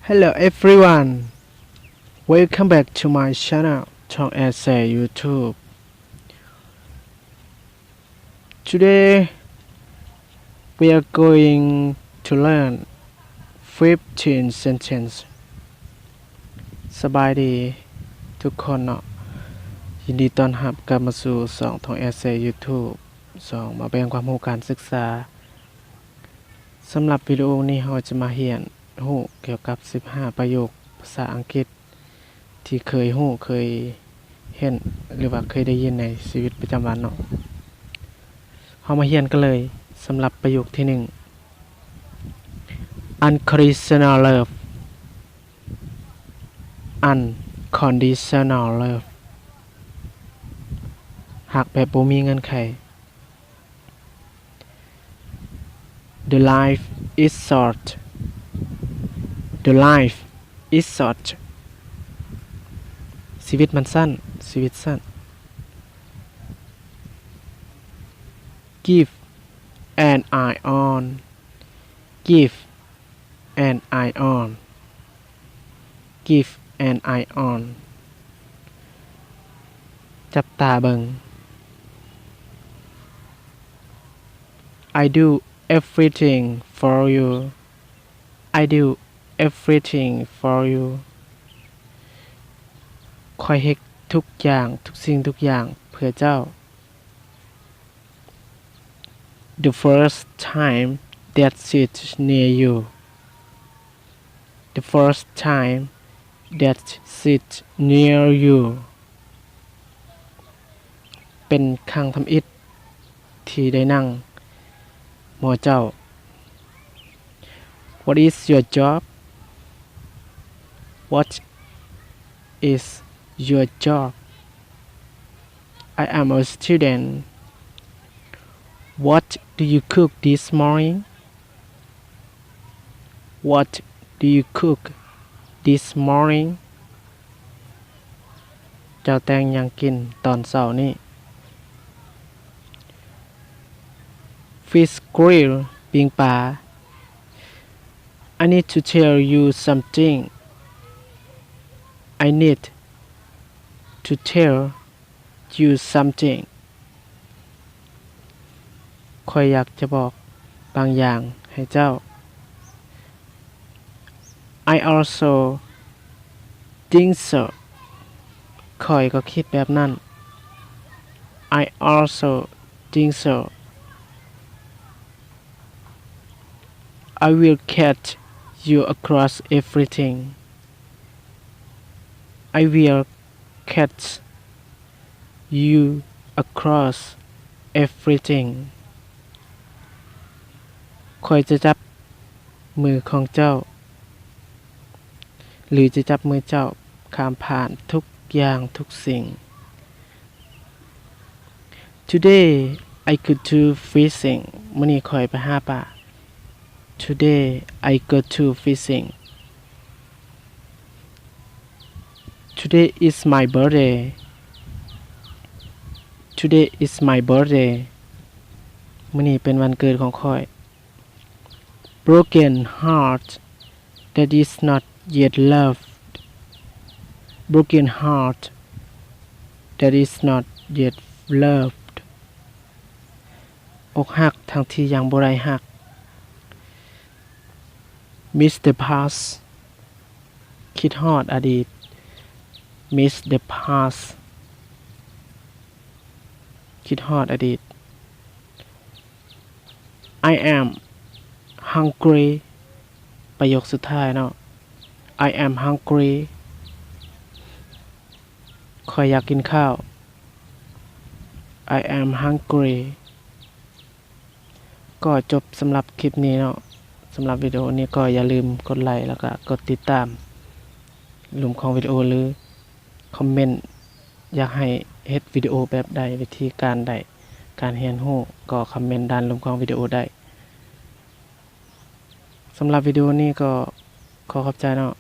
Hello everyone, welcome back to my channel Tong Essay YouTube. Today we are going to learn 15 sentences สบายดีทุกคนเนาะยินดีต้อนรับกลับมาสู่2 Tong Essay YouTube 2มาแบ่งความรู้การศึกษาสำหรับวิดีโอนี้เราจะมาเรียนรู้เกี่ยวกับ15ประโยคภาษาอังกฤษที่เคยรู้เคยเห็นหรือว่าเคยได้ยินในชีวิตประจำวันเนาะเรามาเรียนกันเลยสำหรับประโยคที่1 unconditional love unconditional love หักแบบบ่มีเงื่อนไข The life is short The life is short ชีวิตมันสั้นชีวิตสั้น Give an eye on Give an eye on Give an eye on จับตาเบิง I do everything for you I do everything for you ข้อยเฮ็ดทุกอย่างทุกสิ่งทุกอย่างเพื่อเจ้า The first time that sit near you The first time that sit near you เป็นครั้งทำอิฐที่ได้นั่งหมอเจ้า What is your job What is your job I am a student What do you cook this morning What do you cook this morning เจ้าแต่งหยังกินตอนเช้านี้ Fish grill ปิ้งปลา I need to tell you something I need to tell you something ข้อยอยากจะบอกบางอย่างให้เจ้า I also think so ข้อยก็คิดแบบนั้น I also think so I will catch you across everything I will catch you across everything ข้อยจะจับมือของเจ้าหรือจะจับมือเจ้าข้ามผ่านทุกอย่างทุกสิ่ง Today I go to fishing มื้อนี้ข้อยไปหาปลา Today I go to fishing Today is my birthday Today is my birthday มื้อนี้เป็นวันเกิดของข้อย Broken heart that is not yet loved Broken heart that is not yet loved อกหักทั้งที่ยังบ่ได้หัก Miss the past คิดฮอดอดีต Miss the past คิดฮอดอดีต I am hungry ประโยคสุดท้ายเนาะ I am hungry ข้อยอยากกินข้าว I am hungry ก็จบสำหรับคลิปนี้เนาะสำหรับวิดีโอนี้ก็อย่าลืมกดไลค์แล้วก็กดติดตามหลุมของวิดีโอหรือคอมเมนต์อยากให้เฮ็ดวิดีโอแบบใดวิธีการใดการเรียนรู้ก็คอมเมนต์ด้านหลุมของวิดีโอได้สำหรับวิดีโอนี้ก็ขอขอบใจเนาะ